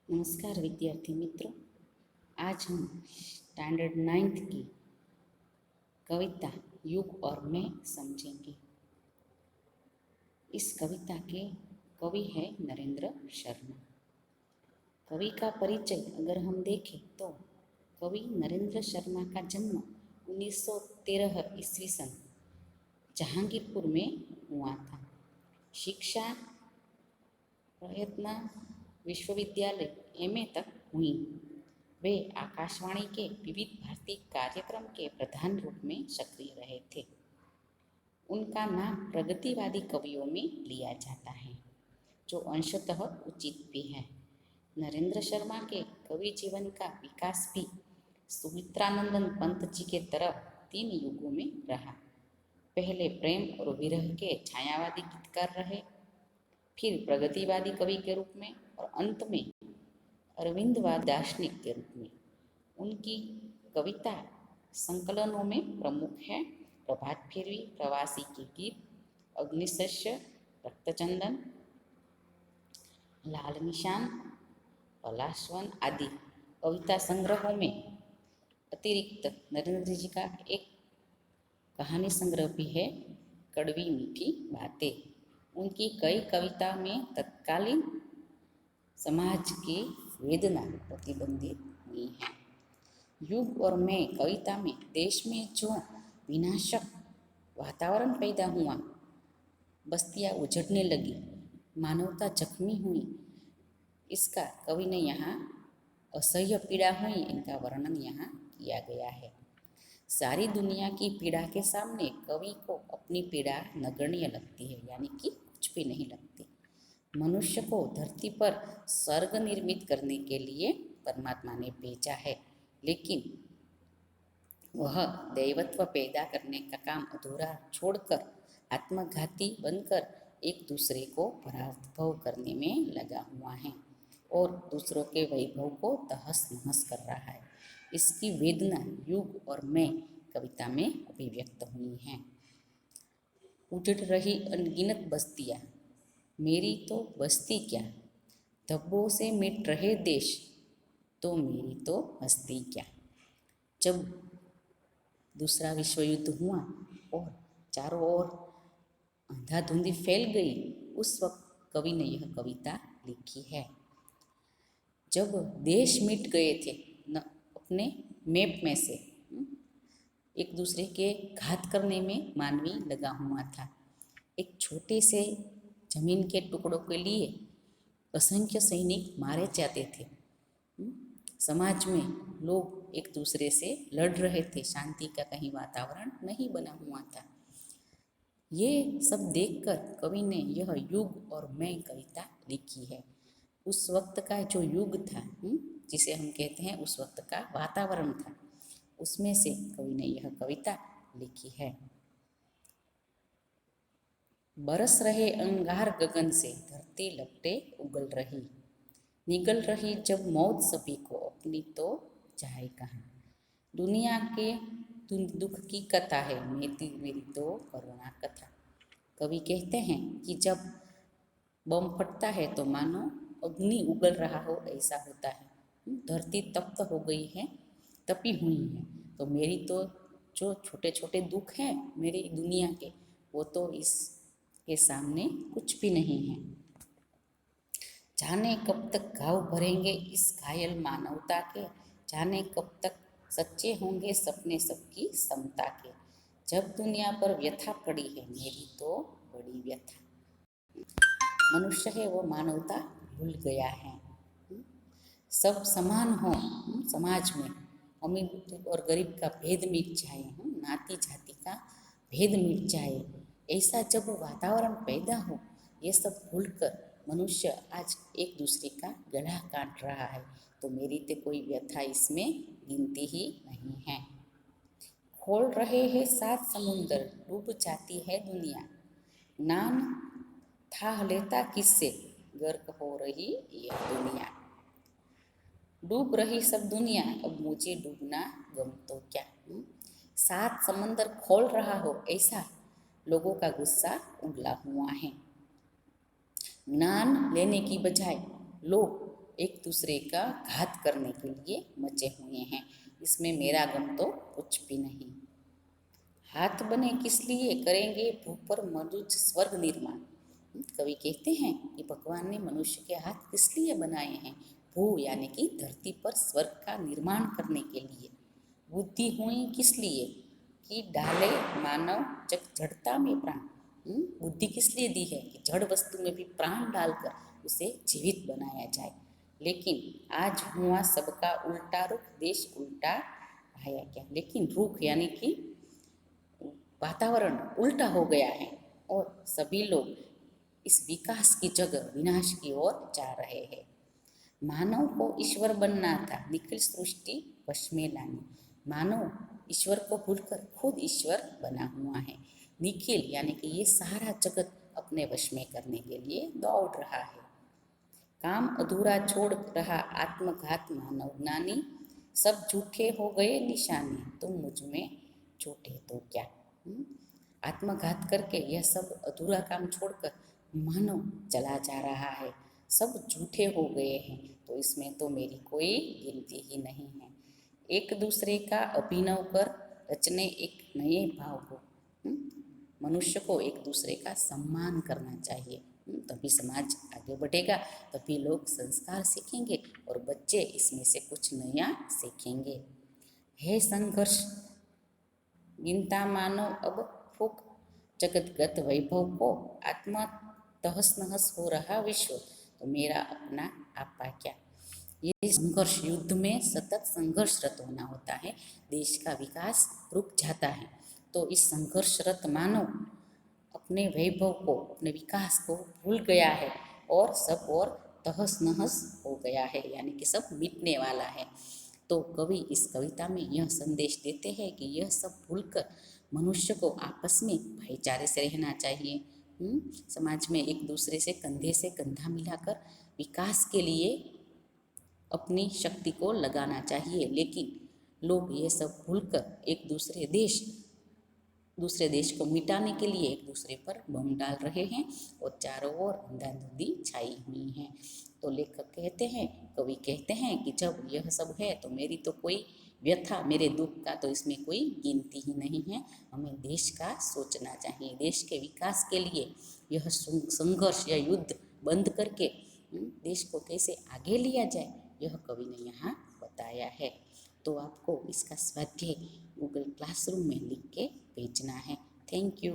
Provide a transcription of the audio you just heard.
नमस्कार विद्यार्थी मित्रों। आज हम स्टैंडर्ड 9th की कविता युग और मैं समझेंगे। इस कविता के कवि है नरेंद्र शर्मा। कवि का परिचय अगर हम देखें तो कवि नरेंद्र शर्मा का जन्म 1913 ईस्वी सन जहांगीरपुर में हुआ था। शिक्षा प्रयत्न विश्वविद्यालय एमए तक हुई। वे आकाशवाणी के विविध भारती कार्यक्रम के प्रधान रूप में सक्रिय रहे थे। उनका नाम प्रगतिवादी कवियों में लिया जाता है, जो अंशतः उचित भी है। नरेंद्र शर्मा के कवि जीवन का विकास भी सुमित्रानंदन पंत जी के तरफ 3 युगों में रहा। पहले प्रेम और विरह के छायावादी गीतकार रहे, फिर प्रगतिवादी कवि के रूप में और अंत में अरविंदवाद दार्शनिक के रूप में। उनकी कविता संकलनों में प्रमुख है प्रभात फेरी, प्रवासी के गीत, अग्निशस्य, रक्तचंदन, लाल निशान, पलाशवन आदि। कविता संग्रहों में अतिरिक्त नरेंद्र जी का एक कहानी संग्रह भी है, कड़वी मीठी बातें। उनकी कई कविता में तत्कालीन समाज की वेदना प्रतिबंधित हुई है। युग और मैं कविता में देश में जो विनाशक वातावरण पैदा हुआ, बस्तियां उजड़ने लगी, मानवता जख्मी हुई, इसका कवि ने यहाँ असह्य पीड़ा हुई, इनका वर्णन यहाँ किया गया है। सारी दुनिया की पीड़ा के सामने कवि को अपनी पीड़ा नगण्य लगती है, यानी कि कुछ भी नहीं लगती। मनुष्य को धरती पर स्वर्ग निर्मित करने के लिए परमात्मा ने भेजा है, लेकिन वह दैवत्व पैदा करने का काम अधूरा छोड़कर आत्मघाती बनकर एक दूसरे को पराभव करने में लगा हुआ है और दूसरों के वैभव को तहस नहस कर रहा है। इसकी वेदना युग और मैं कविता में अभिव्यक्त हुई हैं। उजड़ रही अनगिनत बस्तियाँ, मेरी तो बस्ती क्या, धब्बों से मिट रहे देश, तो मेरी तो हस्ती क्या। जब दूसरा विश्व युद्ध हुआ और चारों ओर अंधाधुंधी फैल गई, उस वक्त कवि ने यह कविता लिखी है। जब देश मिट गए थे न अपने मैप में से, एक दूसरे के घात करने में मानवी लगा हुआ था। एक छोटे से जमीन के टुकड़ों के लिए असंख्य सैनिक मारे जाते थे। समाज में लोग एक दूसरे से लड़ रहे थे, शांति का कहीं वातावरण नहीं बना हुआ था। ये सब देखकर कवि ने यह युग और मैं कविता लिखी है। उस वक्त का जो युग था, जिसे हम कहते हैं उस वक्त का वातावरण था, उसमें से कवि ने यह कविता लिखी है। बरस रहे अंगार गगन से, धरती लपटे उगल रही, निगल रही जब मौत सभी को, अपनी तो जाए कहाँ। दुनिया के दुख की कथा है, मेरी तो करुणा कथा। कवि कहते हैं कि जब बम फटता है तो मानो अग्नि उगल रहा हो ऐसा होता है। धरती तप्त हो गई है, तपी हुई है, तो मेरी तो जो छोटे छोटे दुख हैं मेरी दुनिया के, वो तो इसके सामने कुछ भी नहीं है। जाने कब तक घाव भरेंगे इस घायल मानवता के, जाने कब तक सच्चे होंगे सपने सबकी समता के। जब दुनिया पर व्यथा पड़ी है, मेरी तो बड़ी व्यथा। मनुष्य है वो मानवता भूल गया है। सब समान हो समाज में, अमीर और गरीब का भेद मिट जाए, नाती जाति का भेद मिट जाए, ऐसा जब वातावरण पैदा हो, ये सब भूलकर मनुष्य आज एक दूसरे का गला काट रहा है, तो मेरी तो कोई व्यथा इसमें गिनती ही नहीं है। खोल रहे हैं 7 समुंदर, डूब जाती है दुनिया, नाम था लेता किससे, गर्क हो रही यह दुनिया। डूब रही सब दुनिया, अब मुझे डूबना गम तो क्या। 7 समंदर खोल रहा हो, ऐसा लोगों का गुस्सा उगला हुआ है। ज्ञान लेने की बजाय लोग एक दूसरे का घात करने के लिए मचे हुए हैं। इसमें मेरा गम तो कुछ भी नहीं। हाथ बने किस लिए, करेंगे भू पर मनुष्य स्वर्ग निर्माण। कवि कहते हैं कि भगवान ने मनुष्य के हाथ किस लिए बनाए हैं। भू यानी कि धरती पर स्वर्ग का निर्माण करने के लिए। बुद्धि हुई किस लिए, कि डाले मानव जड़ता में प्राण। बुद्धि किस लिए दी है, कि जड़ वस्तु में भी प्राण डालकर उसे जीवित बनाया जाए। लेकिन आज हुआ सबका उल्टा रुख, देश उल्टा आया क्या। लेकिन रुख यानी कि वातावरण उल्टा हो गया है और सभी लोग इस विकास की जगह विनाश की ओर जा रहे हैं। मानव को ईश्वर बनना था, निखिल सृष्टि वश में लानी। मानव ईश्वर को भूलकर खुद ईश्वर बना हुआ है। निखिल यानी कि ये सारा जगत अपने वश में करने के लिए दौड़ रहा है। काम अधूरा छोड़ रहा आत्मघात मानव ज्ञानी। सब झूठे हो गए निशाने, तुम मुझ में झूठे तो क्या। आत्मघात करके यह सब अधूरा काम छोड़कर मानव चला जा रहा है। सब झूठे हो गए हैं, तो इसमें तो मेरी कोई गिनती ही नहीं है। एक दूसरे का अभिनव कर रचने एक नए भाव को। मनुष्य को एक दूसरे का सम्मान करना चाहिए, तभी समाज आगे बढ़ेगा, तभी लोग संस्कार सीखेंगे और बच्चे इसमें से कुछ नया सीखेंगे। है संघर्ष गिनता मानव अब फूक, जगतगत वैभव को आत्मा तहस नहस हो रहा विश्व, तो मेरा अपना आपा क्या। ये संघर्ष, युद्ध में सतत संघर्षरत होना होता है, देश का विकास रुक जाता है। तो इस संघर्षरत मानव अपने वैभव को, अपने विकास को भूल गया है और सब और तहस नहस हो गया है, यानी कि सब मिटने वाला है। तो कवि इस कविता में यह संदेश देते हैं कि यह सब भूलकर मनुष्य को आपस में भाईचारे से रहना चाहिए। समाज में एक दूसरे से कंधा मिलाकर विकास के लिए अपनी शक्ति को लगाना चाहिए। लेकिन लोग ये सब भूलकर एक दूसरे देश को मिटाने के लिए एक दूसरे पर बम डाल रहे हैं और चारों ओर अंधाधुंधी छाई हुई है। तो लेखक कहते हैं, कवि कहते हैं कि जब यह सब है तो मेरी तो कोई व्यथा, मेरे दुख का तो इसमें कोई गिनती ही नहीं है। हमें देश का सोचना चाहिए, देश के विकास के लिए यह संघर्ष या युद्ध बंद करके देश को कैसे आगे लिया जाए, यह कवि ने यहाँ बताया है। तो आपको इसका स्वाध्याय गूगल क्लासरूम में लिख के भेजना है। Thank you.